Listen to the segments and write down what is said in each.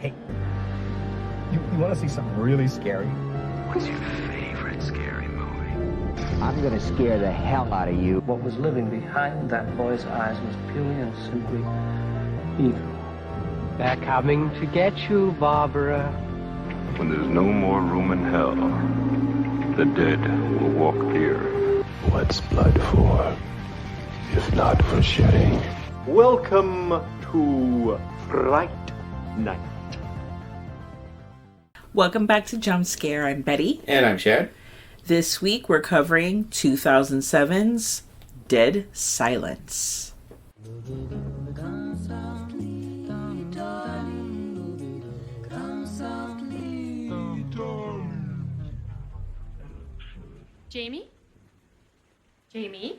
Hey, you want to see something really scary? What's your favorite scary movie? I'm gonna scare the hell out of you. What was living behind that boy's eyes was purely and simply evil. They're coming to get you, Barbara. When there's no more room in hell, the dead will walk here. What's blood for, if not for shedding? Welcome to Fright Night. Welcome back to Jump Scare. I'm Betty. And I'm Shad. This week we're covering 2007's Dead Silence. Jamie? Jamie?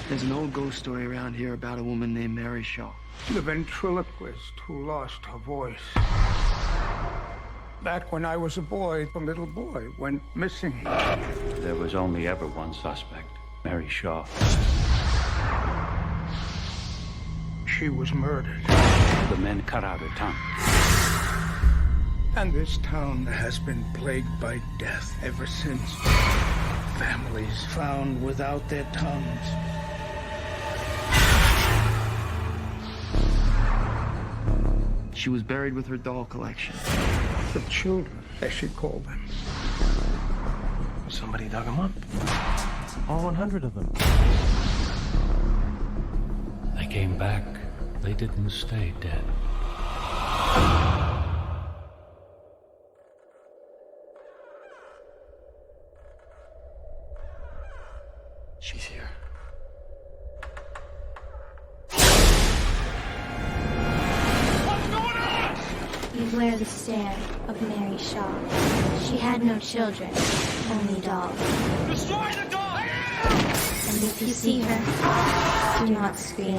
There's an old ghost story around here about a woman named Mary Shaw. The ventriloquist who lost her voice. Back when I was a boy, a little boy went missing. There was only ever one suspect, Mary Shaw. She was murdered. The men cut out her tongue. And this town has been plagued by death ever since. Families found without their tongues. She was buried with her doll collection. The children, as she called them. Somebody dug them up. All 100 of them. They came back. They didn't stay dead. She's here. Beware the stare of Mary Shaw. She had no children, only dolls. Destroy the doll! And if you see her, do not scream.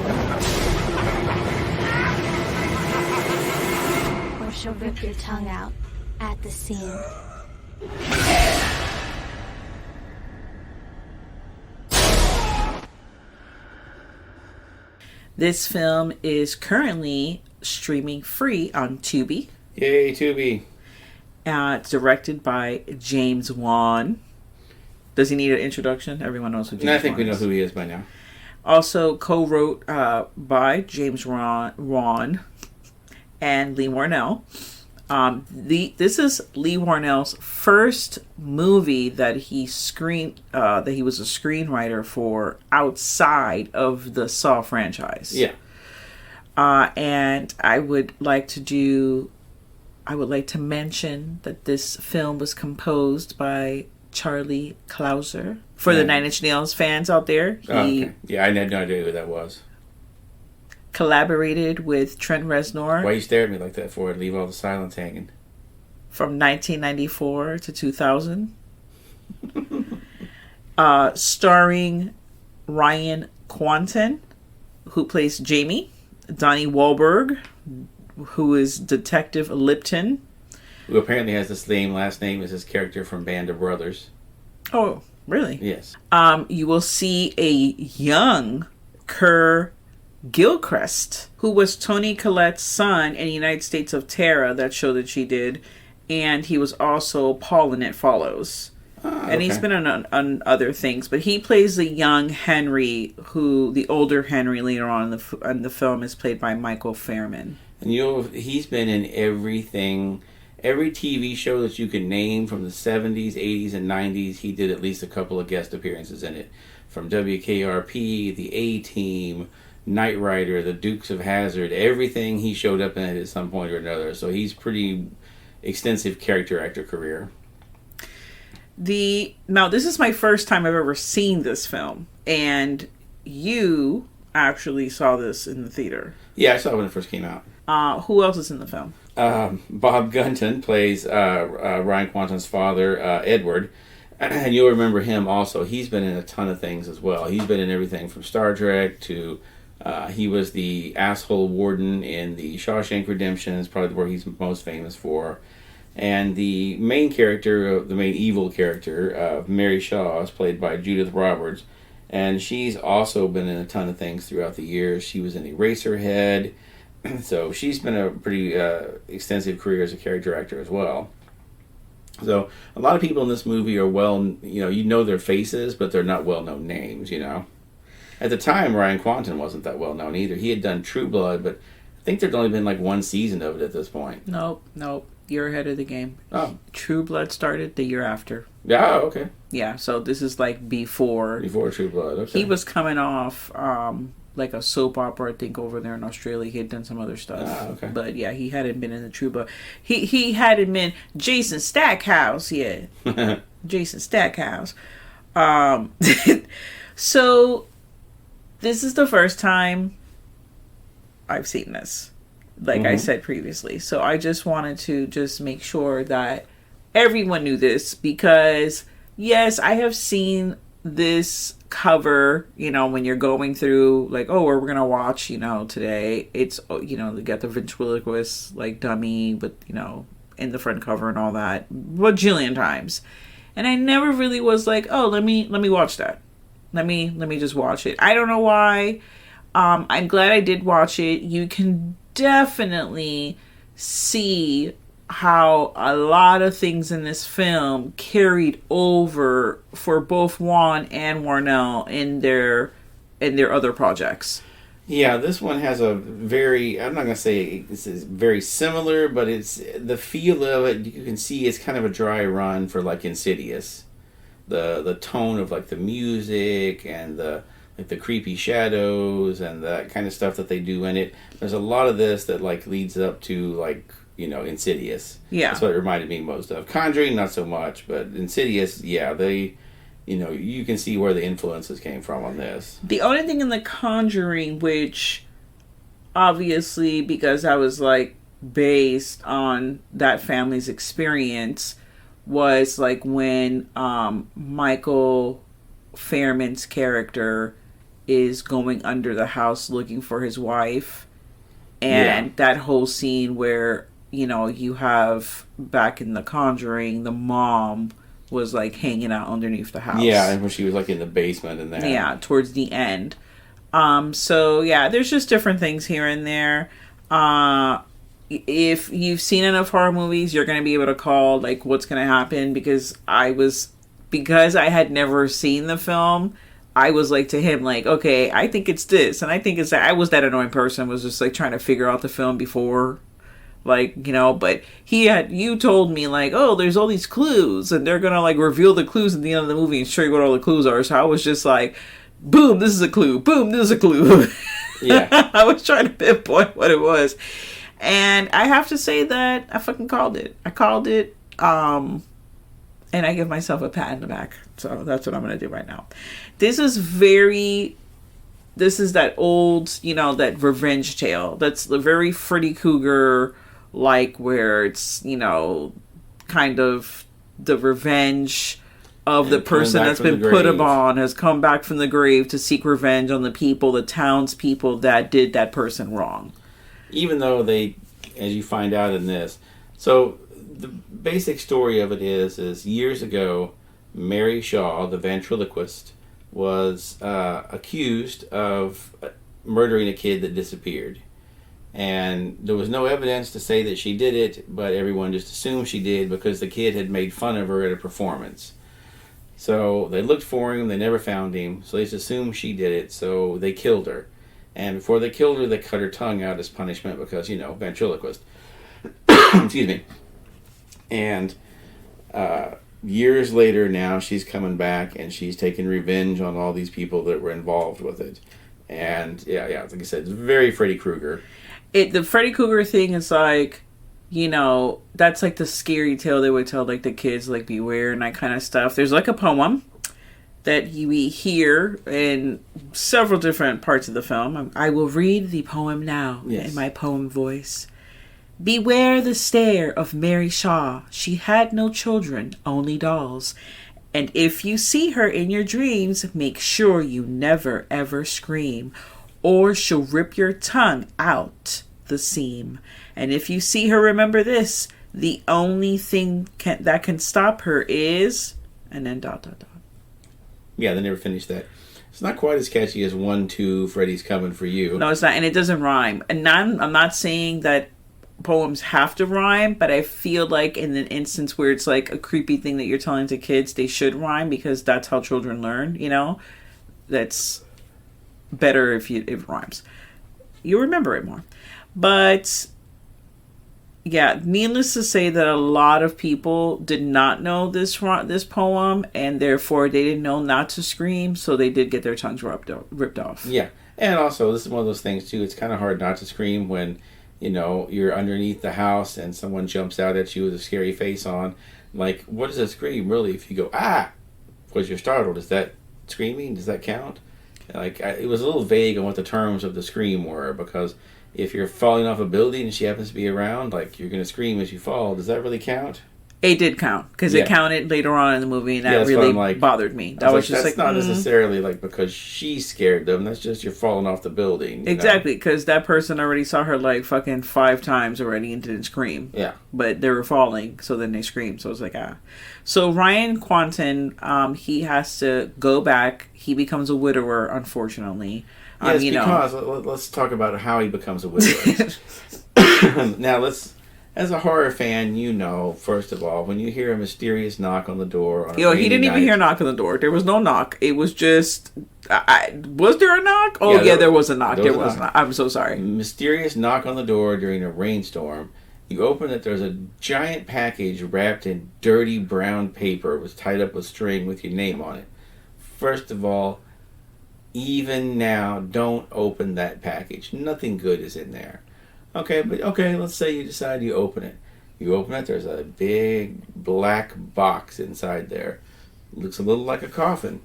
Or she'll rip your tongue out at the seam. This film is currently streaming free on Tubi. Yay, Tubi. It's directed by James Wan. Does he need an introduction? Everyone knows who James Wan is. I think we know who he is by now. Also co-wrote by James Wan and Lee Warnell. This is Lee Warnell's first movie that he that he was a screenwriter for outside of the Saw franchise. Yeah. And I would like to mention that this film was composed by Charlie Clouser. For the Nine Inch Nails fans out there, okay. Yeah, I had no idea who that was. Collaborated with Trent Reznor. Why you stare at me like that for? Leave all the silence hanging. From 1994 to 2000. Starring Ryan Quanten, who plays Jamie. Donnie Wahlberg, who is Detective Lipton. Who apparently has the same last name as his character from Band of Brothers. Oh, really? Yes. You will see a young Kerr Gilchrist, who was Toni Collette's son in United States of Terror, that show that she did. And he was also Paul in It Follows. And he's been on other things, but he plays the young Henry, who the older Henry later on in the film is played by Michael Fairman. And he's been in everything, every TV show that you can name from the 70s, 80s, and 90s. He did at least a couple of guest appearances in it. From WKRP, the A-Team, Knight Rider, the Dukes of Hazzard, everything he showed up in it at some point or another. So he's pretty extensive character actor career. Now this is my first time I've ever seen this film, and you actually saw this in the theater. Yeah, I saw it when it first came out. Who else is in the film? Bob Gunton plays Ryan Quanten's father, Edward. And you'll remember him also. He's been in a ton of things as well. He's been in everything from Star Trek to he was the asshole warden in the Shawshank Redemption, is probably where he's most famous for. And the main character, the main evil character, Mary Shaw, is played by Judith Roberts. And she's also been in a ton of things throughout the years. She was in Eraserhead. So she's been a pretty extensive career as a character actor as well. So a lot of people in this movie are you know their faces, but they're not well-known names, you know. At the time, Ryan Quanten wasn't that well-known either. He had done True Blood, but I think there'd only been like one season of it at this point. Nope. You're ahead of the game. Oh. True Blood started the year after. Yeah, okay. Yeah, so this is like before. Before True Blood, okay. He was coming off like a soap opera, I think, over there in Australia. He had done some other stuff. Ah, okay. But yeah, he hadn't been in the True Blood. He hadn't been Jason Stackhouse yet. Jason Stackhouse. So this is the first time I've seen this, like I said previously. So I just wanted to just make sure that everyone knew this, because yes, I have seen this cover, you know, when you're going through like, oh, we're gonna watch, you know, today, it's, you know, they got the ventriloquist like dummy with, you know, in the front cover and all that bajillion times, and I never really was like, oh, let me watch that, let me just watch it. I don't know why. I'm glad I did watch it. You can definitely see how a lot of things in this film carried over for both Juan and Warnell in their other projects. Yeah, this one has a very, I'm not going to say this is very similar, but it's the feel of it, you can see it's kind of a dry run for like Insidious. The tone of like the music and the creepy shadows and that kind of stuff that they do in it. There's a lot of this that like leads up to like, you know, Insidious. Yeah. That's what it reminded me most of. Conjuring, not so much, but Insidious, yeah, they, you know, you can see where the influences came from on this. The only thing in The Conjuring, which obviously because I was like based on that family's experience, was like when Michael Fairman's character is going under the house looking for his wife, and that whole scene where, you know, you have back in The Conjuring, the mom was like hanging out underneath the house. Yeah, and when she was like in the basement and that. Yeah, towards the end. So yeah, there's just different things here and there. If you've seen enough horror movies, you're going to be able to call like what's going to happen, because I had never seen the film, I was like to him like, okay, I think it's this, and I think it's that. I was that annoying person, was just like trying to figure out the film before, like, you know, but you told me like, oh, there's all these clues and they're gonna like reveal the clues at the end of the movie and show you what all the clues are. So I was just like, boom, this is a clue, boom, this is a clue. Yeah. I was trying to pinpoint what it was, and I have to say that I fucking called it. I called it, and I give myself a pat on the back. So that's what I'm going to do right now. This is that old, you know, that revenge tale. That's the very Freddy Krueger, like, where it's, you know, kind of the revenge of the person that's been put upon has come back from the grave to seek revenge on the people, the townspeople that did that person wrong. Even though they, as you find out in this, so the basic story of it is years ago, Mary Shaw, the ventriloquist, was accused of murdering a kid that disappeared. And there was no evidence to say that she did it, but everyone just assumed she did because the kid had made fun of her at a performance. So they looked for him, they never found him, so they just assumed she did it, so they killed her. And before they killed her, they cut her tongue out as punishment because, you know, ventriloquist. Excuse me. And years later now, she's coming back and she's taking revenge on all these people that were involved with it. And, yeah, like I said, it's very Freddy Krueger. The Freddy Krueger thing is like, you know, that's like the scary tale they would tell like the kids, like beware and that kind of stuff. There's like a poem that we hear in several different parts of the film. I will read the poem now in my poem voice. Beware the stare of Mary Shaw. She had no children, only dolls. And if you see her in your dreams, make sure you never ever scream, or she'll rip your tongue out the seam. And if you see her, remember this: the only thing that can stop her is, and then ... Yeah, they never finished that. It's not quite as catchy as 1, 2, Freddy's Coming for You. No, it's not, and it doesn't rhyme. And I'm not saying that poems have to rhyme, but I feel like in an instance where it's like a creepy thing that you're telling to kids, they should rhyme, because that's how children learn, you know? That's better if it rhymes. You'll remember it more. But yeah, needless to say that a lot of people did not know this poem, and therefore they didn't know not to scream, so they did get their tongues ripped off. Yeah, and also this is one of those things too. It's kind of hard not to scream when, you know, you're underneath the house and someone jumps out at you with a scary face on. Like, what is a scream really? If you go ah, because you're startled, is that screaming? Does that count? Like, it was a little vague on what the terms of the scream were, because if you're falling off a building and she happens to be around, like, you're going to scream as you fall. Does that really count? It did count, because it counted later on in the movie, and that really bothered me. That was just that's not necessarily like because she scared them. That's just you're falling off the building. Exactly, because that person already saw her like fucking 5 times already and didn't scream. Yeah. But they were falling, so then they screamed. So it was like, ah. So Ryan Quanten, he has to go back. He becomes a widower, unfortunately. Yes, because let's talk about how he becomes a widower. Now, as a horror fan, you know, first of all, when you hear a mysterious knock on the door on he didn't even hear a knock on the door. There was no knock. It was just... was there a knock? Oh, yeah, there was a knock. There was a knock. I'm so sorry. Mysterious knock on the door during a rainstorm. You open it, there's a giant package wrapped in dirty brown paper. It was tied up with string with your name on it. First of all, even now, don't open that package. Nothing good is in there. Okay, let's say you decide you open it. You open it, there's a big black box inside there. Looks a little like a coffin.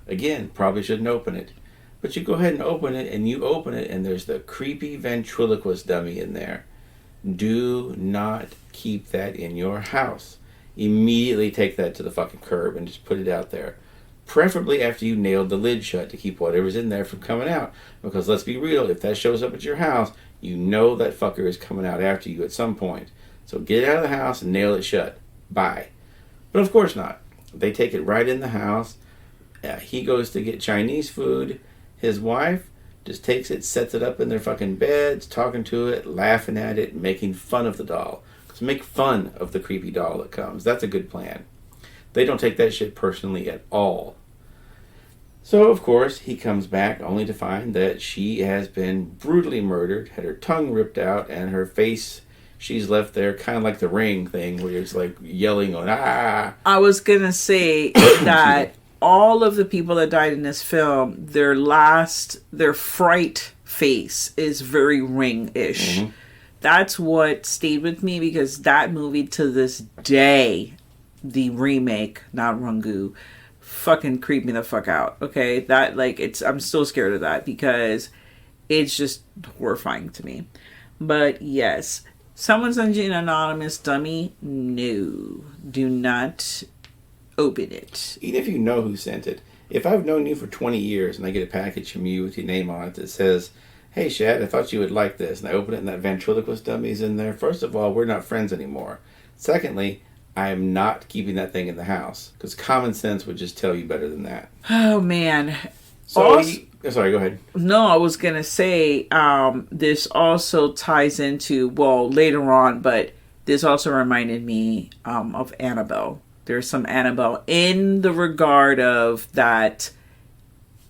Again, probably shouldn't open it. But you go ahead and open it, and you open it, and there's the creepy ventriloquist dummy in there. Do not keep that in your house. Immediately take that to the fucking curb and just put it out there. Preferably after you nailed the lid shut to keep whatever's in there from coming out. Because let's be real, if that shows up at your house, you know that fucker is coming out after you at some point. So get it out of the house and nail it shut. Bye. But of course not. They take it right in the house. He goes to get Chinese food. His wife just takes it, sets it up in their fucking beds, talking to it, laughing at it, making fun of the doll. So make fun of the creepy doll that comes. That's a good plan. They don't take that shit personally at all. So, of course, he comes back only to find that she has been brutally murdered, had her tongue ripped out, and her face, she's left there kind of like the Ring thing, where it's like yelling on, ah! I was going to say that all of the people that died in this film, their fright face is very Ring-ish. Mm-hmm. That's what stayed with me, because that movie to this day, the remake, not Rangu, fucking creep me the fuck out. Okay, that I'm still scared of that because it's just horrifying to me. But yes, someone's an anonymous dummy. No, do not open it. Even if you know who sent it. If I've known you for 20 years and I get a package from you with your name on it that says, "Hey Shad, I thought you would like this," and I open it and that ventriloquist dummy's in there, first of all, we're not friends anymore. Secondly, I am not keeping that thing in the house, because common sense would just tell you better than that. Oh, man. So, sorry, go ahead. No, I was going to say, this also ties into, well, later on, but this also reminded me of Annabelle. There's some Annabelle in the regard of that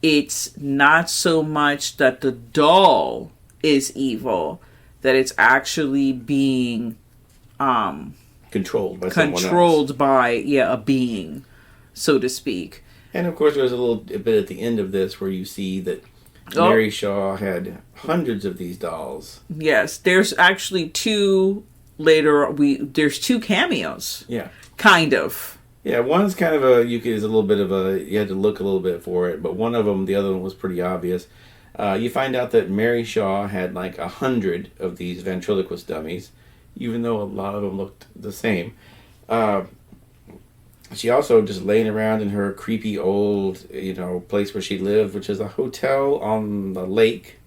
it's not so much that the doll is evil, that it's actually being... controlled by a being, so to speak. And of course there's a little bit at the end of this where you see that Mary Shaw had hundreds of these dolls. Yes, there's actually 2 later. There's 2 cameos. Yeah, kind of. Yeah, one's kind of you had to look a little bit for it, but one of them, the other one was pretty obvious. You find out that Mary Shaw had like 100 of these ventriloquist dummies, even though a lot of them looked the same. she also just laying around in her creepy old, place where she lived, which is a hotel on the lake.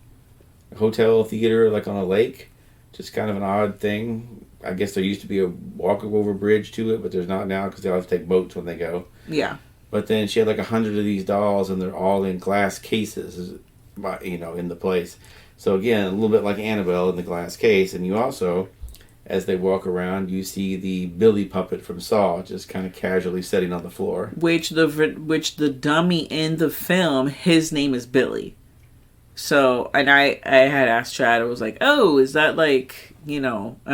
A hotel theater, like on a lake. Just kind of an odd thing. I guess there used to be a walk-over bridge to it, but there's not now because they all have to take boats when they go. Yeah. But then she had like 100 of these dolls, and they're all in glass cases, in the place. So again, a little bit like Annabelle in the glass case. And you also, as they walk around, you see the Billy puppet from Saw just kind of casually sitting on the floor. Which the dummy in the film, his name is Billy. So, and I had asked Shad, I was like, oh, is that like, an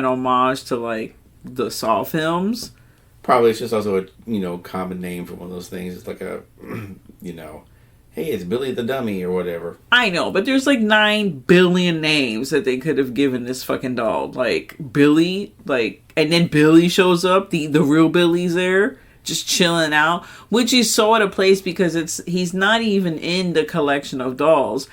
homage to like the Saw films? Probably it's just also a, common name for one of those things. It's like a, hey, it's Billy the Dummy or whatever. I know, but there's like 9 billion names that they could have given this fucking doll. Like, Billy, and then Billy shows up, the real Billy's there, just chilling out, which is so out of place because he's not even in the collection of dolls.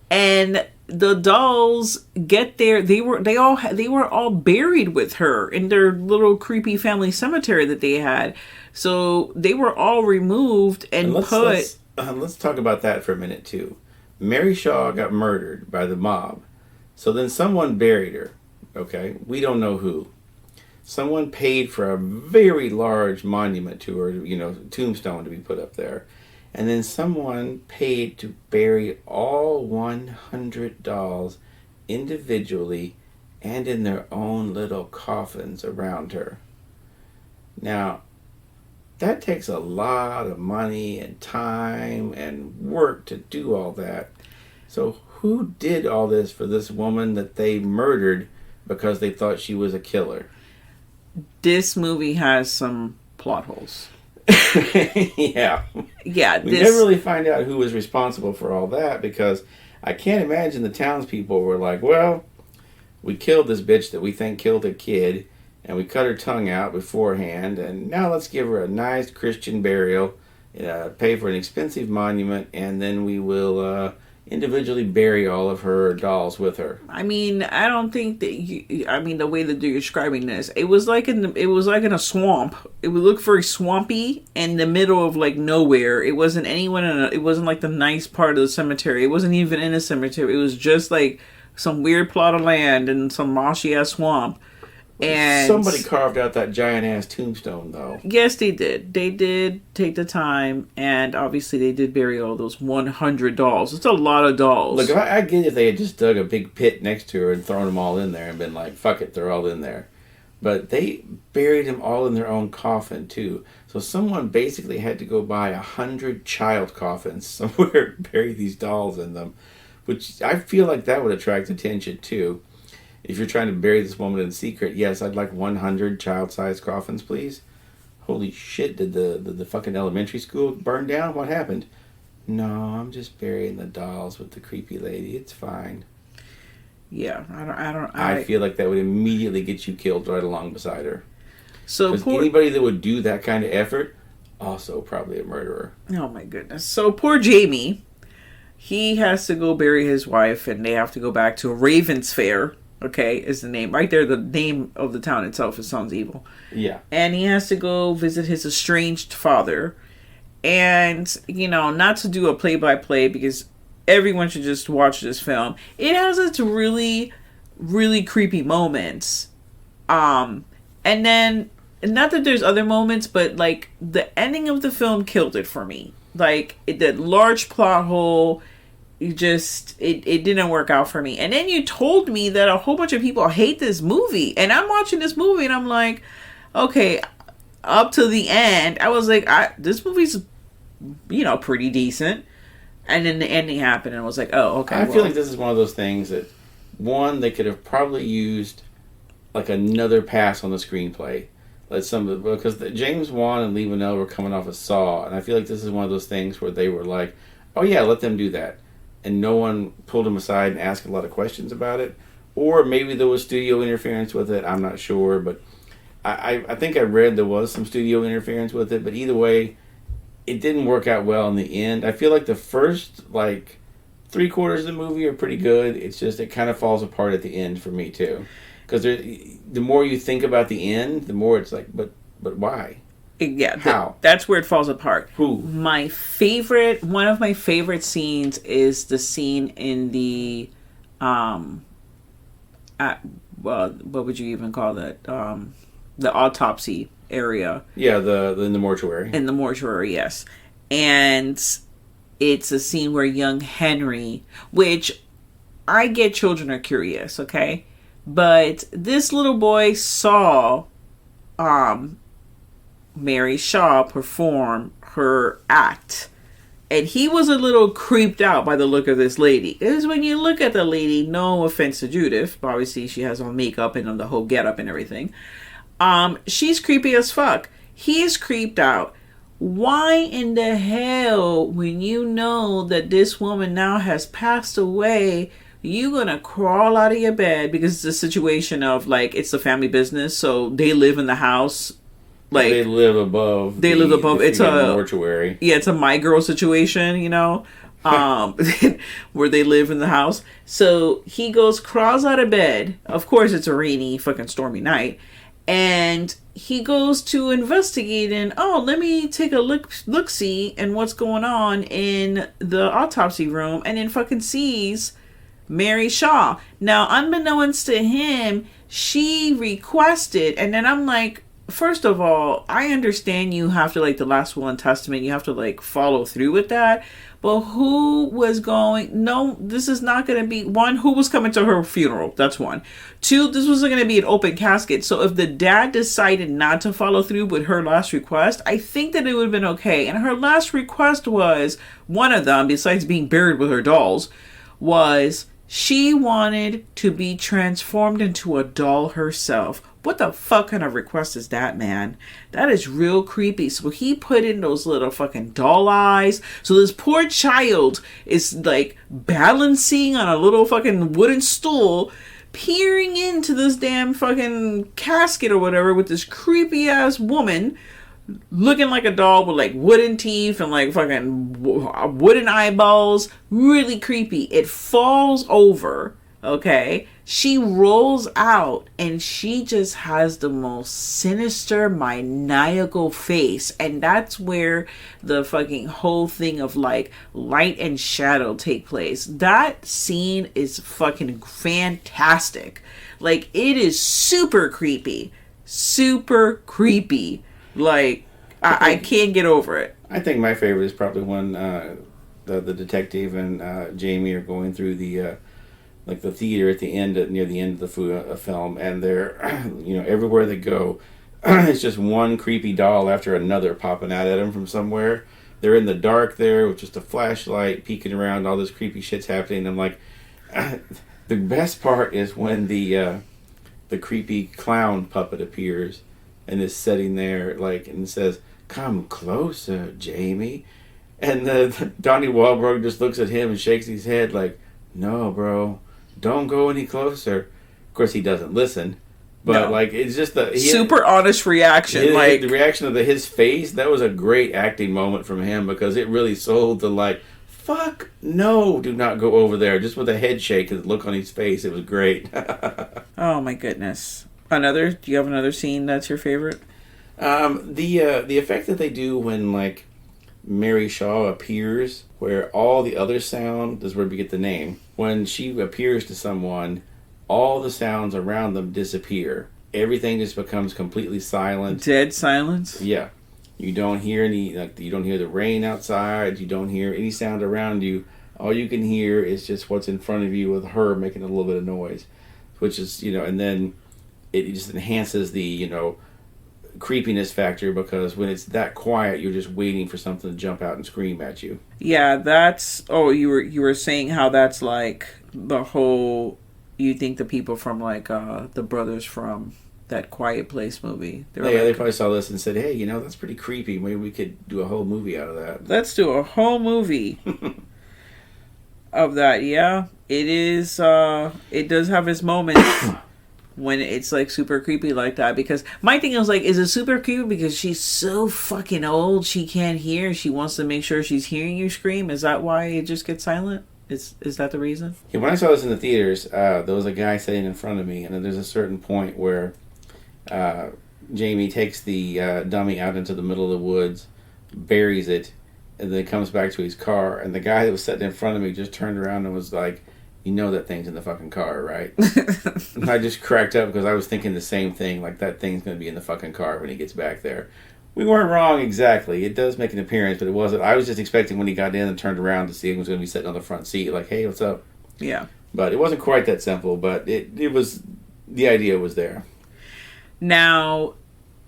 And the dolls get there. They were all buried with her in their little creepy family cemetery that they had. So they were all removed and put. Let's talk about that for a minute too. Mary Shaw got murdered by the mob. So then someone buried her. Okay, we don't know who. Someone paid for a very large monument to her, tombstone to be put up there. And then someone paid to bury all 100 dolls individually and in their own little coffins around her. Now, that takes a lot of money and time and work to do all that. So who did all this for this woman that they murdered because they thought she was a killer? This movie has some plot holes. Yeah. Yeah. We never really find out who was responsible for all that because I can't imagine the townspeople were like, well, we killed this bitch that we think killed a kid and we cut her tongue out beforehand and now let's give her a nice Christian burial, pay for an expensive monument, and then we will individually bury all of her dolls with her. I mean, I don't think that the way that you're describing this, it was like in a swamp. It would look very swampy in the middle of like nowhere. It wasn't it wasn't like the nice part of the cemetery. It wasn't even in a cemetery. It was just like some weird plot of land and some mossy ass swamp. And somebody carved out that giant ass tombstone, though. Yes, they did. They did take the time, and obviously they did bury all those 100 dolls. It's a lot of dolls. Look, I get if they had just dug a big pit next to her and thrown them all in there and been like, fuck it, they're all in there. But they buried them all in their own coffin, too. So someone basically had to go buy 100 child coffins somewhere and bury these dolls in them, which I feel like that would attract attention, too. If you're trying to bury this woman in secret, yes, I'd like 100 child-sized coffins, please. Holy shit, did the fucking elementary school burn down? What happened? No, I'm just burying the dolls with the creepy lady. It's fine. Yeah, I feel like that would immediately get you killed right along beside her. So anybody that would do that kind of effort, also probably a murderer. Oh my goodness. So poor Jamie, he has to go bury his wife, and they have to go back to Raven's Fair. Okay, is the name. Right there, the name of the town itself, it sounds evil. Yeah. And he has to go visit his estranged father. And, not to do a play-by-play, because everyone should just watch this film. It has its really, really creepy moments. And then, not that there's other moments, but, like, the ending of the film killed it for me. Like, that large plot hole... it didn't work out for me. And then you told me that a whole bunch of people hate this movie, and I'm watching this movie and I'm like, okay, up to the end I was like, this movie's pretty decent, and then the ending happened and I was like, oh, okay. I feel like this is one of those things that they could have probably used like another pass on the screenplay, because James Wan and Lee Whannell were coming off of Saw, and I feel like this is one of those things where they were like, oh yeah, let them do that. And no one pulled him aside and asked a lot of questions about it. Or maybe there was studio interference with it. I'm not sure. But I think I read there was some studio interference with it. But either way, it didn't work out well in the end. I feel like the first, 3/4 of the movie are pretty good. It's just, it kind of falls apart at the end for me, too. Because the more you think about the end, the more it's like, but why? Yeah, How? That's where it falls apart. Who? One of my favorite scenes is the scene in the, what would you even call that? The autopsy area. Yeah, in the mortuary. In the mortuary, yes. And it's a scene where young Henry, which I get children are curious, okay? But this little boy saw Mary Shaw perform her act. And he was a little creeped out by the look of this lady. Because when you look at the lady, no offense to Judith, but obviously she has on makeup and on the whole getup and everything. She's creepy as fuck. He's creeped out. Why in the hell, when you know that this woman now has passed away, you gonna crawl out of your bed? Because it's a situation of, like, it's the family business, so they live in the house. Like, they live above. It's a mortuary. Yeah, it's a My Girl situation, you know, where they live in the house. So he crawls out of bed. Of course, it's a rainy, fucking stormy night, and he goes to investigate. And let me take a look see and what's going on in the autopsy room, and then fucking sees Mary Shaw. Now, unbeknownst to him, she requested, and then I'm like, first of all, I understand you have to, like, the last will and testament, you have to, like, follow through with that. But who was going... No, this is not going to be... One, who was coming to her funeral? That's one. Two, this wasn't going to be an open casket. So if the dad decided not to follow through with her last request, I think that it would have been okay. And her last request was, one of them, besides being buried with her dolls, was she wanted to be transformed into a doll herself. What the fuck kind of request is that, man? That is real creepy. So he put in those little fucking doll eyes. So this poor child is, like, balancing on a little fucking wooden stool, peering into this damn fucking casket or whatever with this creepy ass woman looking like a doll with, like, wooden teeth and, like, fucking wooden eyeballs. Really creepy. It falls over. Okay, she rolls out and she just has the most sinister, maniacal face. And that's where the fucking whole thing of, like, light and shadow take place. That scene is fucking fantastic. Like, it is super creepy. Super creepy. Like, I can't get over it. I think my favorite is probably when the detective and Jamie are going through the theater at the end, near the end of the film, and they're, everywhere they go, it's just one creepy doll after another popping out at them from somewhere. They're in the dark there with just a flashlight peeking around, all this creepy shit's happening. I'm like, the best part is when the creepy clown puppet appears and is sitting there, like, and says, "Come closer, Jamie," and Donnie Wahlberg just looks at him and shakes his head like, "No, bro. Don't go any closer." Of course, he doesn't listen, but like, it's just super honest reaction. The reaction of his face, that was a great acting moment from him, because it really sold the, like, fuck no, do not go over there. Just with a head shake and the look on his face, it was great. Oh my goodness! Do you have another scene that's your favorite? The effect that they do when, like, Mary Shaw appears, where all the other sound, this is where we get the name. When she appears to someone, all the sounds around them disappear. Everything just becomes completely silent. Dead silence? Yeah. You don't hear you don't hear the rain outside. You don't hear any sound around you. All you can hear is just what's in front of you, with her making a little bit of noise. Which is, and then it just enhances the, creepiness factor, because when it's that quiet, you're just waiting for something to jump out and scream at you. Yeah, that's... Oh, you were saying how that's, like, the whole... You think the people from, like, the brothers from that Quiet Place movie... They probably saw this and said, "Hey, that's pretty creepy. Maybe we could do a whole movie out of that." Let's do a whole movie of that, yeah. It is... it does have its moments... when it's, like, super creepy like that. Because my thing is, like, is it super creepy because she's so fucking old she can't hear? She wants to make sure she's hearing you scream? Is that why it just gets silent? Is that the reason? Yeah, when I saw this in the theaters, there was a guy sitting in front of me, and then there's a certain point where Jamie takes the dummy out into the middle of the woods, buries it, and then comes back to his car. And the guy that was sitting in front of me just turned around and was like, "You know that thing's in the fucking car, right?" And I just cracked up because I was thinking the same thing. Like, that thing's going to be in the fucking car when he gets back there. We weren't wrong exactly. It does make an appearance, but it wasn't. I was just expecting when he got in and turned around to see him was going to be sitting on the front seat, like, "Hey, what's up?" Yeah. But it wasn't quite that simple, but it was, the idea was there. Now,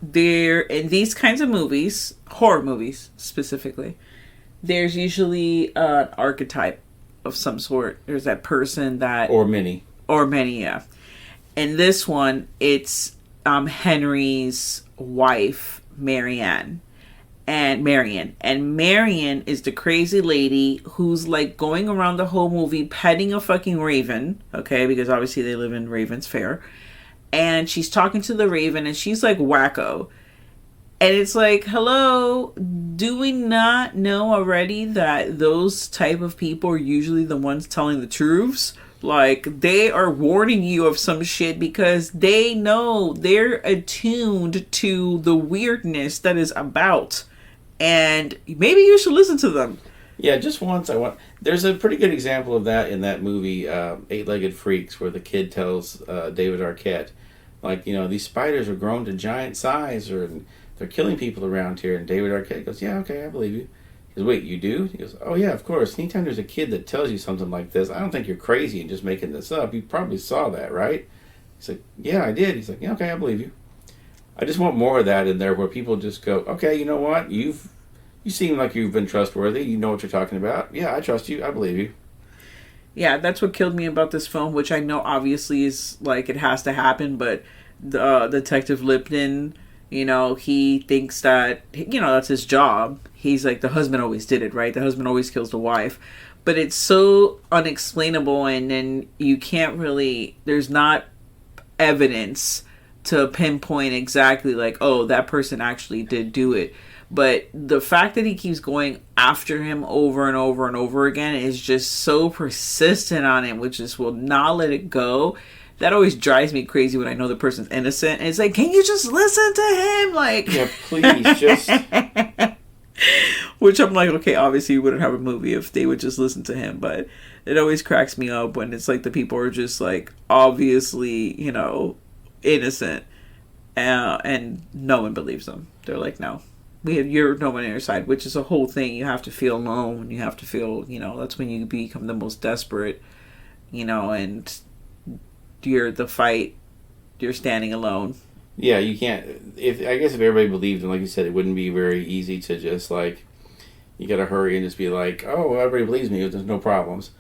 there, in these kinds of movies, horror movies specifically, there's usually an archetype of some sort. There's that person that... Or many, yeah. In this one, it's Henry's wife, Marion. And Marion is the crazy lady who's like going around the whole movie petting a fucking raven, okay, because obviously they live in Raven's Fair, and she's talking to the raven and she's like wacko, and it's like, hello, do we not know already that those type of people are usually the ones telling the truths? Like, they are warning you of some shit because they know, they're attuned to the weirdness that is about. And maybe you should listen to them. Yeah, just once. There's a pretty good example of that in that movie, Eight-Legged Freaks, where the kid tells David Arquette, like, you know, these spiders are grown to giant size, or they're killing people around here. And David Arquette goes, "Yeah, okay, I believe you." He goes, "Wait, you do?" He goes, "Oh yeah, of course. Anytime there's a kid that tells you something like this, I don't think you're crazy and just making this up. You probably saw that, right?" He's like, "Yeah, I did." He's like, "Yeah, okay, I believe you." I just want more of that in there, where people just go, "Okay, you know what? You seem like you've been trustworthy. You know what you're talking about. Yeah, I trust you. I believe you." Yeah, that's what killed me about this film, which I know obviously is like, it has to happen, but Detective Lipton, you know, he thinks that, you know, that's his job. He's like, the husband always did it, right? The husband always kills the wife. But it's so unexplainable, and then you can't really, there's not evidence to pinpoint exactly like, oh, that person actually did do it. But the fact that he keeps going after him over and over and over again is just so persistent on him, which just will not let it go. That always drives me crazy when I know the person's innocent. And it's like, can you just listen to him? Like, yeah, please, just... Which I'm like, okay, obviously you wouldn't have a movie if they would just listen to him. But it always cracks me up when it's like the people are just like, obviously, you know, innocent. And no one believes them. They're like, no. You're no one on your side, which is a whole thing. You have to feel alone. You have to feel, you know, that's when you become the most desperate, you know, and you're standing alone. Yeah, you can't, I guess if everybody believed, and like you said, it wouldn't be very easy to just like, you gotta hurry and just be like, oh, well, everybody believes me, there's no problems.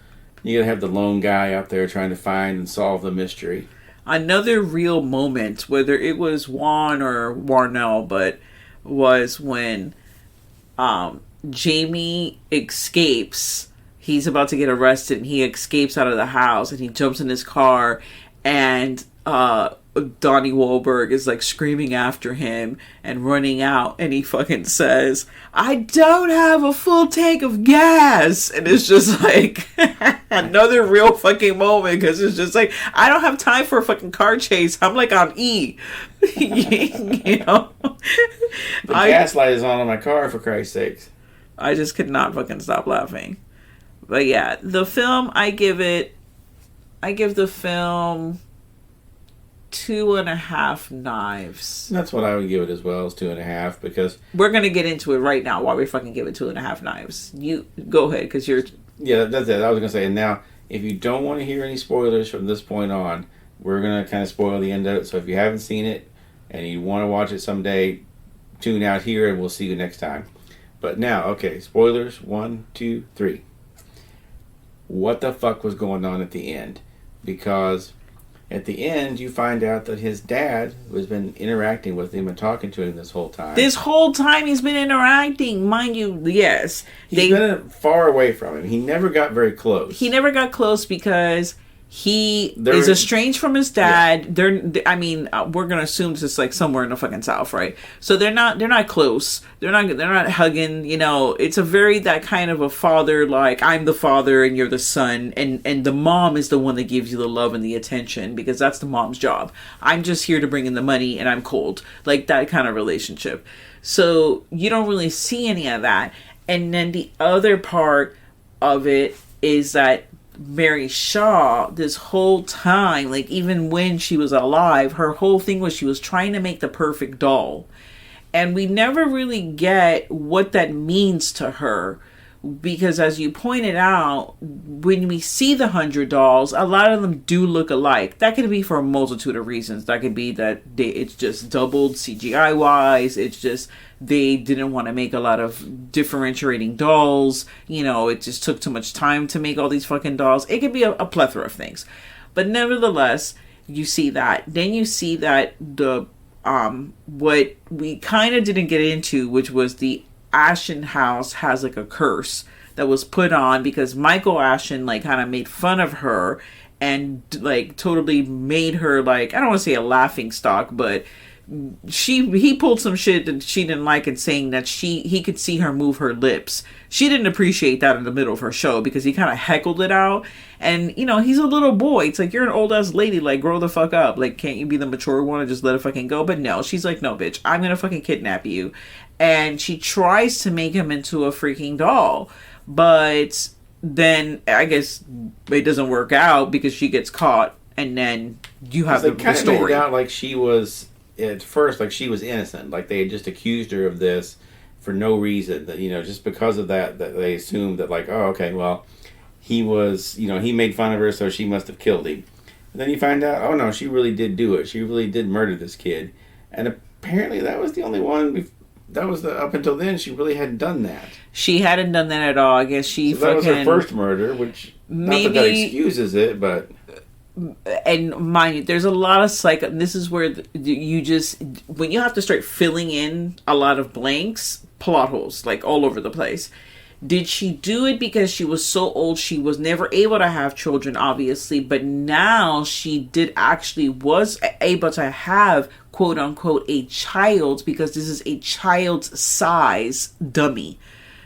You gotta have the lone guy out there trying to find and solve the mystery. Another real moment, whether it was Juan or Warnell, but was when Jamie escapes. He's about to get arrested and he escapes out of the house and he jumps in his car, and Donnie Wahlberg is like screaming after him and running out, and he fucking says, "I don't have a full tank of gas," and it's just like another real fucking moment, because it's just like, I don't have time for a fucking car chase. I'm like on E. You know, the gas light is on my car, for Christ's sakes. I just could not fucking stop laughing. But yeah, the film, I give the film 2.5 knives. That's what I would give it as well, as 2.5, because we're gonna get into it right now. Why we fucking give it 2.5 knives? You go ahead, because you're. Yeah, that's it. I was gonna say, and now if you don't want to hear any spoilers from this point on, we're gonna kind of spoil the end of it. So if you haven't seen it and you want to watch it someday, tune out here and we'll see you next time. But now, okay, spoilers. 1, 2, 3. What the fuck was going on at the end? Because at the end, you find out that his dad has been interacting with him and talking to him this whole time. This whole time he's been interacting, mind you, yes. He's been far away from him. He never got very close. He never got close because He is estranged from his dad. Yeah. We're gonna assume this is like somewhere in the fucking South, right? So they're not close. They're not hugging. You know, it's a very that kind of a father, like I'm the father and you're the son, and the mom is the one that gives you the love and the attention because that's the mom's job. I'm just here to bring in the money and I'm cold, like that kind of relationship. So you don't really see any of that. And then the other part of it is that Mary Shaw, this whole time, like even when she was alive, her whole thing was she was trying to make the perfect doll. And we never really get what that means to her. Because as you pointed out, when we see the 100 dolls, a lot of them do look alike. That could be for a multitude of reasons. That could be that it's just doubled CGI wise. It's just they didn't want to make a lot of differentiating dolls. You know, it just took too much time to make all these fucking dolls. It could be a plethora of things. But nevertheless, you see that. Then you see that the what we kind of didn't get into, which was the Ashton house has like a curse that was put on because Michael Ashton like kind of made fun of her and like totally made her like, I don't want to say a laughing stock, but he pulled some shit that she didn't like and saying that he could see her move her lips. She didn't appreciate that in the middle of her show because he kind of heckled it out. And, you know, he's a little boy. It's like, you're an old ass lady. Like, grow the fuck up. Like, can't you be the mature one and just let it fucking go? But no, she's like, no, bitch, I'm gonna fucking kidnap you. And she tries to make him into a freaking doll. But then I guess it doesn't work out because she gets caught. And then you have the kind story. of made it out like she was, at first, like she was innocent. Like they had just accused her of this for no reason. That, you know, just because of that they assumed that like, oh, okay, well, he was, you know, he made fun of her, so she must have killed him. And then you find out, oh no, she really did do it. She really did murder this kid. And apparently that was the only one. That was up until then, she really hadn't done that. She hadn't done that at all. I guess that was her first murder, which maybe, not that excuses it, but. And mind you, there's a lot of this is where you just, when you have to start filling in a lot of blanks, plot holes, like all over the place. Did she do it because she was so old she was never able to have children, obviously, but now she was able to have, quote unquote, a child because this is a child's size dummy.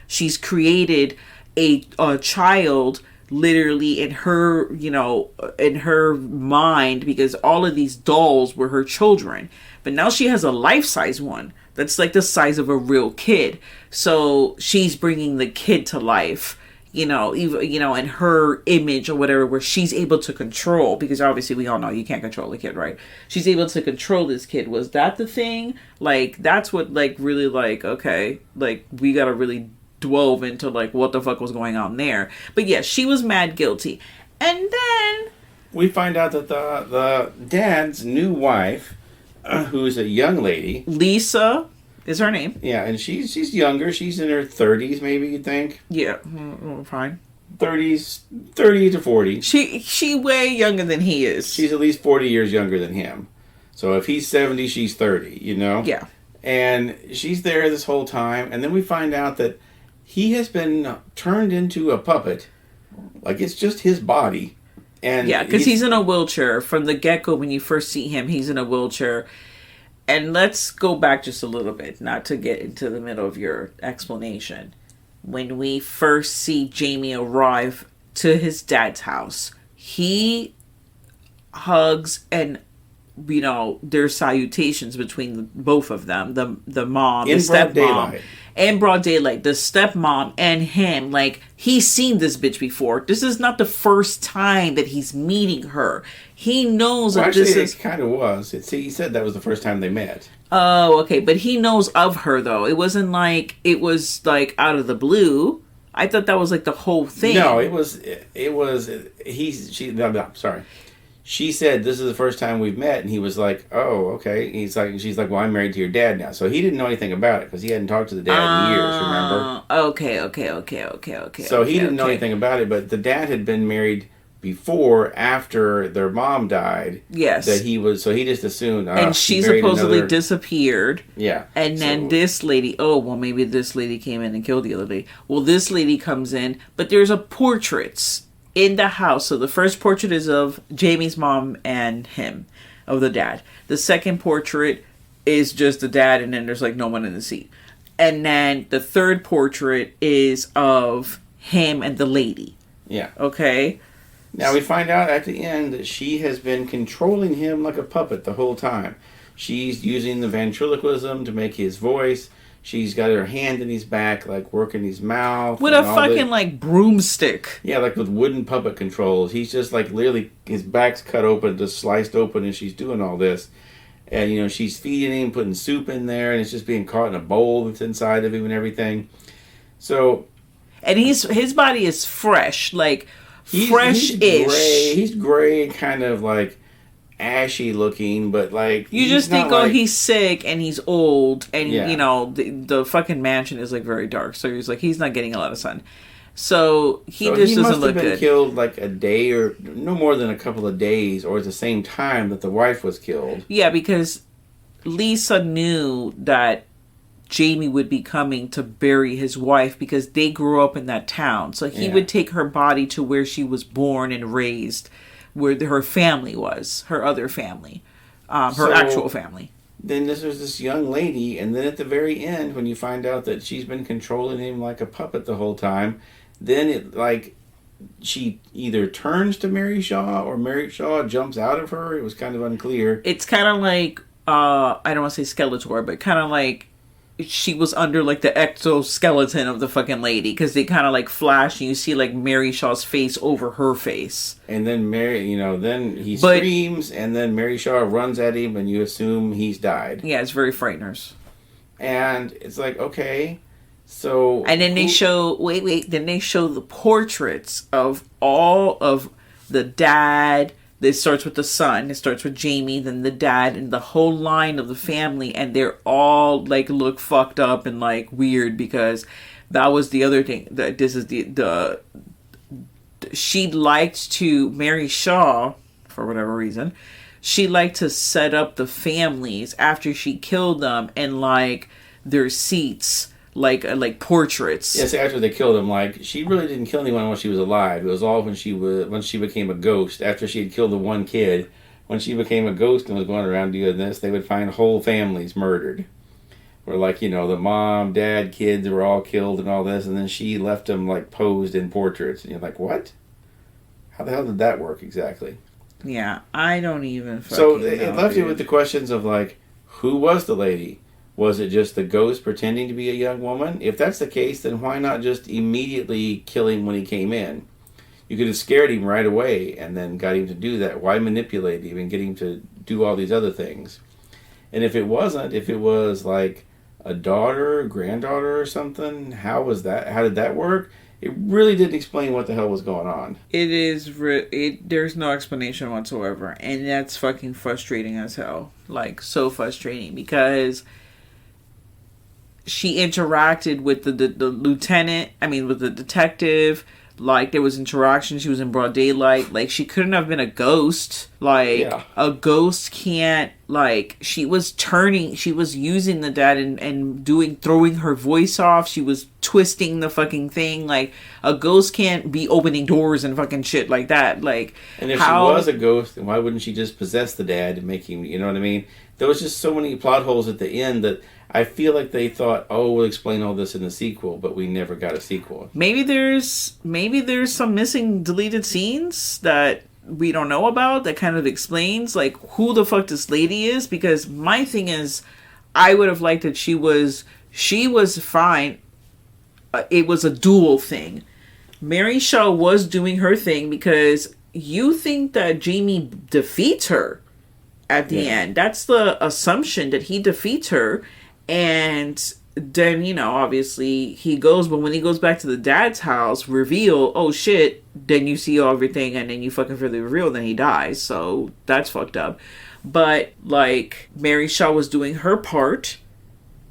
She's created a child literally in her, you know, in her mind because all of these dolls were her children. But now she has a life-size one that's like the size of a real kid. So she's bringing the kid to life, you know, even, you know, in her image or whatever, where she's able to control, because obviously we all know you can't control the kid, right? She's able to control this kid. Was that the thing? Like, that's what, like, really, like, okay, like, we gotta really delve into, like, what the fuck was going on there. But yeah, she was mad guilty. And then we find out that the dad's new wife, who's a young lady, Lisa is her name. Yeah, and she's younger. She's in her 30s, maybe, you'd think. Yeah, fine. 30s, 30 to 40. She way younger than he is. She's at least 40 years younger than him. So if he's 70, she's 30, you know? Yeah. And she's there this whole time, and then we find out that he has been turned into a puppet. Like, it's just his body. And yeah, because he's in a wheelchair. From the get-go, when you first see him, he's in a wheelchair. And let's go back just a little bit, not to get into the middle of your explanation. When we first see Jamie arrive to his dad's house, he hugs and, you know, there's salutations between both of them, the mom, the stepmom. In broad daylight, the stepmom and him, like, he's seen this bitch before. This is not the first time that he's meeting her. He knows that this is... it kind of was. He said that was the first time they met. Oh, okay. But he knows of her, though. It wasn't like, it was, like, out of the blue. I thought that was, like, the whole thing. No, sorry. She said, this is the first time we've met, and he was like, oh, okay. She's like, well, I'm married to your dad now. So he didn't know anything about it, because he hadn't talked to the dad in years, remember? Okay. So he didn't know anything about it, but the dad had been married before, after their mom died. Yes. So he just assumed, and she supposedly disappeared. Yeah. And then this lady, maybe this lady came in and killed the other lady. Well, this lady comes in, but there's a portraits in the house. So the first portrait is of Jamie's mom and him, of the dad. The second portrait is just the dad, and then there's like no one in the seat. And then the third portrait is of him and the lady. Yeah. Okay. Now we find out at the end that she has been controlling him like a puppet the whole time. She's using the ventriloquism to make his voice. She's got her hand in his back, like working his mouth. With a fucking, like, broomstick. Yeah, like with wooden puppet controls. He's just, like, literally, his back's cut open, just sliced open, and she's doing all this. And, you know, she's feeding him, putting soup in there, and it's just being caught in a bowl that's inside of him and everything. So... And his body is fresh, like, fresh-ish. He's gray and kind of, like... ashy looking, but like you just think, oh, he's sick and he's old, and you know the fucking mansion is like very dark, so he's like he's not getting a lot of sun, so he just doesn't look good. He must have been killed like a day or no more than a couple of days, or at the same time that the wife was killed. Yeah, because Lisa knew that Jamie would be coming to bury his wife because they grew up in that town, so he would take her body to where she was born and raised, where her family was, her other family, her actual family. Then there's this young lady, and then at the very end, when you find out that she's been controlling him like a puppet the whole time, then it like she either turns to Mary Shaw or Mary Shaw jumps out of her. It was kind of unclear. It's kind of like I don't want to say Skeletor, but kind of like she was under like the exoskeleton of the fucking lady, because they kind of like flash and you see like Mary Shaw's face over her face, and then then he screams, and then Mary Shaw runs at him, and you assume he's died. Yeah, it's very frighteners. And it's like, okay, so and then they show then they show the portraits of all of the dad. It starts with the son, it starts with Jamie, then the dad, and the whole line of the family, and they're all like look fucked up and like weird, because that was the other thing. That this is the she liked to, Mary Shaw, for whatever reason, she liked to set up the families after she killed them and like their seats. Like portraits. Yes, after they killed him, like she really didn't kill anyone when she was alive. It was all when she became a ghost. After she had killed the one kid, when she became a ghost and was going around doing this, they would find whole families murdered. Where like the mom, dad, kids were all killed and all this, and then she left them like posed in portraits, and you're like, what? How the hell did that work exactly? Yeah, I don't even. So it left you with the questions of like, who was the lady? Was it just the ghost pretending to be a young woman? If that's the case, then why not just immediately kill him when he came in? You could have scared him right away and then got him to do that. Why manipulate him and get him to do all these other things? And if it was like a daughter, granddaughter or something, how was that? How did that work? It really didn't explain what the hell was going on. There's no explanation whatsoever. And that's fucking frustrating as hell. Like, so frustrating, because she interacted with the lieutenant, with the detective. Like, there was interaction. She was in broad daylight. Like, she couldn't have been a ghost. Like, a ghost can't, like, she was using the dad and throwing her voice off. She was twisting the fucking thing. Like, a ghost can't be opening doors and fucking shit like that. Like, and if she was a ghost, then why wouldn't she just possess the dad and make him, you know what I mean? There was just so many plot holes at the end that I feel like they thought, oh, we'll explain all this in the sequel, but we never got a sequel. Maybe there's some missing deleted scenes that we don't know about that kind of explains like who the fuck this lady is, because my thing is I would have liked that she was fine. It was a dual thing. Mary Shaw was doing her thing because you think that Jamie defeats her at the end. That's the assumption, that he defeats her. And then, obviously he goes, but when he goes back to the dad's house, reveal, oh shit, then you see everything, and then you fucking feel the reveal, then he dies. So that's fucked up. But, like, Mary Shaw was doing her part,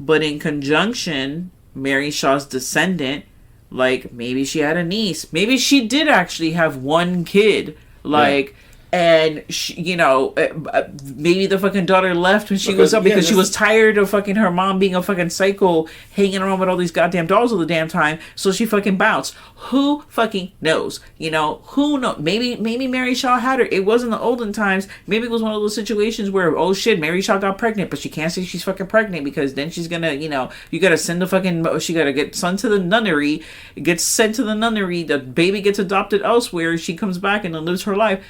but in conjunction, Mary Shaw's descendant, like, maybe she had a niece. Maybe she did actually have one kid. Like, And she, maybe the fucking daughter left when she was up because she was tired of fucking her mom being a fucking psycho, hanging around with all these goddamn dolls all the damn time. So she fucking bounced. Who fucking knows? Who knows? Maybe Mary Shaw had her. It was in the olden times. Maybe it was one of those situations where, oh shit, Mary Shaw got pregnant, but she can't say she's fucking pregnant because then she's gonna, you gotta send the fucking, she gotta get sent to the nunnery. Gets sent to the nunnery. The baby gets adopted elsewhere. She comes back and then lives her life.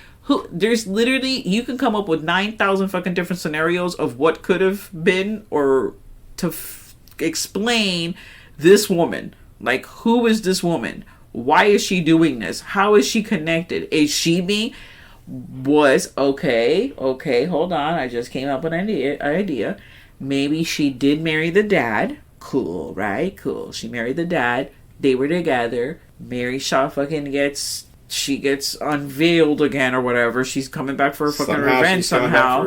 There's literally, you can come up with 9,000 fucking different scenarios of what could have been, or to explain this woman. Like, who is this woman? Why is she doing this? How is she connected? Is she me? Okay, hold on. I just came up with an idea. Maybe she did marry the dad. Cool, right? Cool. She married the dad. They were together. Mary Shaw fucking gets unveiled again or whatever. She's coming back for her fucking revenge somehow.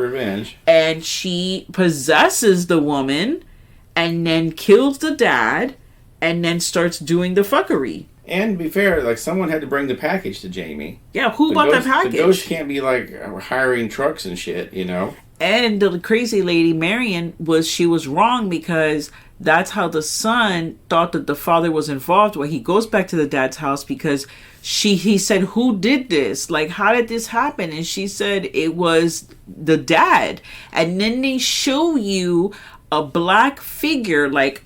And she possesses the woman and then kills the dad and then starts doing the fuckery. And to be fair, like, someone had to bring the package to Jamie. Yeah, who bought the package? The ghost can't be like hiring trucks and shit, And the crazy lady Marion she was wrong, because that's how the son thought that the father was involved. Where he goes back to the dad's house because he said, who did this? Like, how did this happen? And she said it was the dad. And then they show you a black figure, like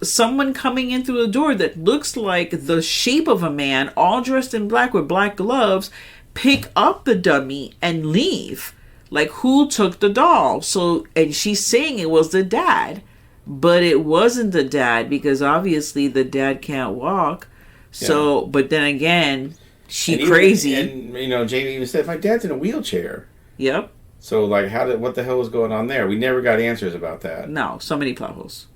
someone coming in through the door that looks like the shape of a man, all dressed in black with black gloves, pick up the dummy and leave. Like, who took the doll? So, and she's saying it was the dad, but it wasn't the dad, because obviously the dad can't walk. So, but then again, crazy. And Jamie even said, my dad's in a wheelchair. Yep. So, like, what the hell was going on there? We never got answers about that. No, so many plot holes.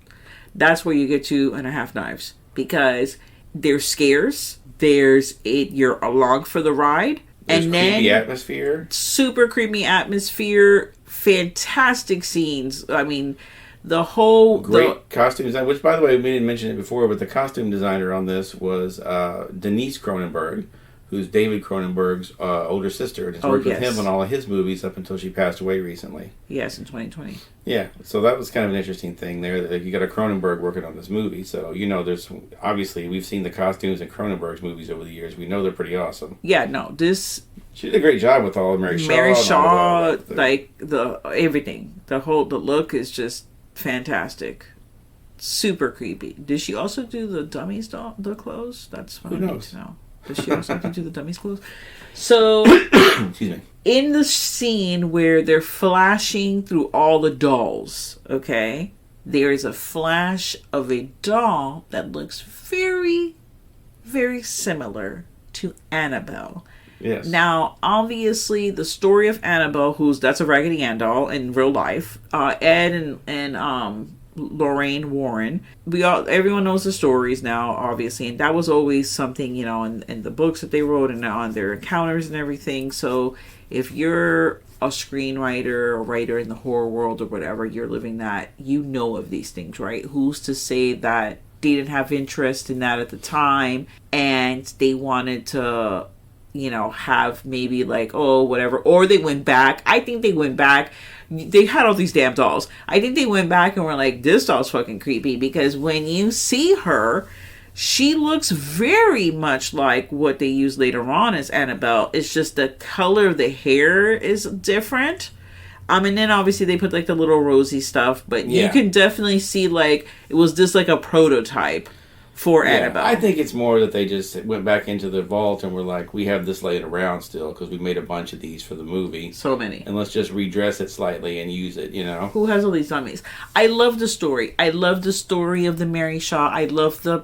That's where you get 2.5 knives, because there's scares. You're along for the ride. There's and then creepy atmosphere. Super creepy atmosphere. Fantastic scenes. I mean, the whole great costume design. Which, by the way, we didn't mention it before, but the costume designer on this was Denise Cronenberg, who's David Cronenberg's older sister, and has worked with him on all of his movies up until she passed away recently. Yes, in 2020. Yeah, so that was kind of an interesting thing there. That you got a Cronenberg working on this movie, so there's obviously we've seen the costumes in Cronenberg's movies over the years. We know they're pretty awesome. Yeah, no, she did a great job with all of Mary Shaw, like the everything, the look is just fantastic, super creepy. Did she also do the dummies the clothes? That's what I need to know. Does she also do the dummies clothes? So, excuse me. In the scene where they're flashing through all the dolls, okay, there is a flash of a doll that looks very, very similar to Annabelle. Yes. Now, obviously, the story of Annabelle, that's a Raggedy Ann doll in real life, Ed and Lorraine Warren, everyone knows the stories now, obviously, and that was always something, in the books that they wrote and on their encounters and everything. So if you're a screenwriter or writer in the horror world or whatever, you're living that, of these things, right? Who's to say that they didn't have interest in that at the time and they wanted to have maybe like, oh, whatever, or they went back. I think they went back. They had all these damn dolls. I think they went back and were like, this doll's fucking creepy, because when you see her, she looks very much like what they used later on as Annabelle. It's just the color of the hair is different. And then obviously they put like the little rosy stuff, but you can definitely see like it was just like a prototype for Annabelle. I think it's more that they just went back into the vault and were like, we have this laying around still because we made a bunch of these for the movie. So many. And let's just redress it slightly and use it, Who has all these dummies? I love the story. I love the story of the Mary Shaw. I love the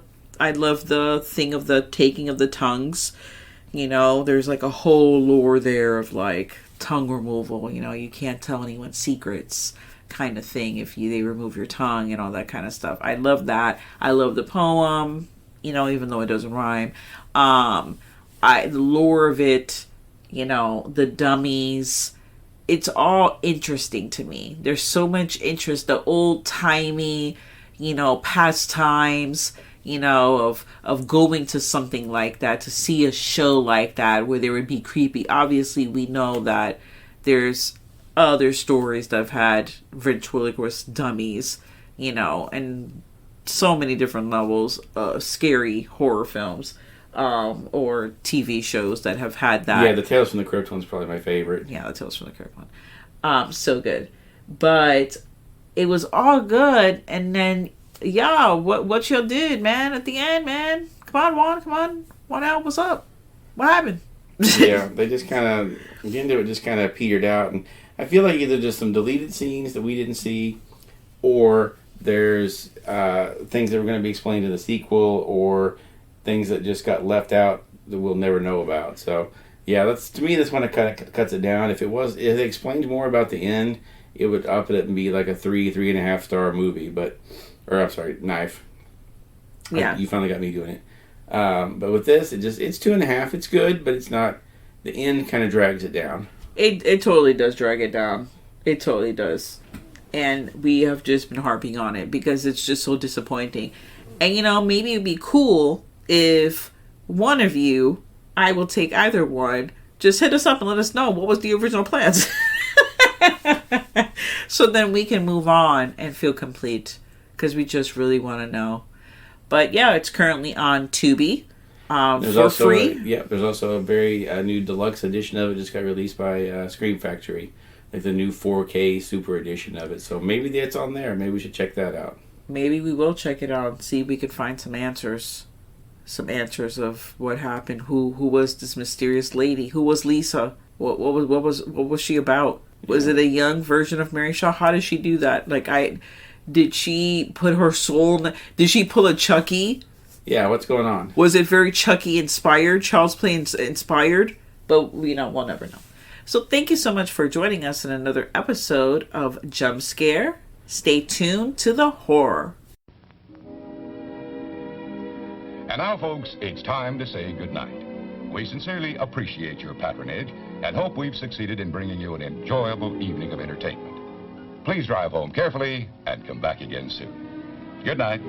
thing of the taking of the tongues. There's like a whole lore there of like tongue removal. You can't tell anyone's secrets kind of thing if they remove your tongue and all that kind of stuff. I love that. I love the poem, even though it doesn't rhyme. The lore of it, the dummies, it's all interesting to me. There's so much interest, the old timey, pastimes, you know, of going to something like that, to see a show like that where there would be creepy. Obviously, we know that there's other stories that have had ventriloquist dummies, you know, and so many different levels of scary horror films or TV shows that have had that. Yeah, the Tales from the Crypt one's probably my favorite. Yeah, the Tales from the Crypt one. So good. But it was all good, and then what y'all did, man, at the end, man. Come on, Juan out, what's up? What happened? Yeah, they just kind of, the end of it just kind of petered out, and I feel like either just some deleted scenes that we didn't see, or there's things that were going to be explained in the sequel, or things that just got left out that we'll never know about. So, yeah, to me, that's when it kind of cuts it down. If they explained more about the end, it would up it and be like a 3.5 star movie, knife. Yeah. You finally got me doing it. But with this, it's 2.5. It's good, but it's not. The end kind of drags it down. It totally does drag it down. It totally does. And we have just been harping on it because it's just so disappointing. And, you know, maybe it'd be cool if one of you, I will take either one, just hit us up and let us know what was the original plans. So then we can move on and feel complete, because we just really want to know. But yeah, it's currently on Tubi for free. There's also a very new deluxe edition of it just got released by Scream Factory, like the new 4K super edition of it. So maybe that's on there. Maybe we should check that out. Maybe we will check it out and see if we could find some answers of what happened. Who was this mysterious lady? Who was Lisa? What was she about? Was it a young version of Mary Shaw? How did she do that? Did she put her soul did she pull a Chucky? Yeah, what's going on? Was it very Chucky inspired? Child's Play inspired? But, you know, we'll never know. So thank you so much for joining us in another episode of Jump Scare. Stay tuned to the horror. And now, folks, it's time to say goodnight. We sincerely appreciate your patronage and hope we've succeeded in bringing you an enjoyable evening of entertainment. Please drive home carefully and come back again soon. Good night.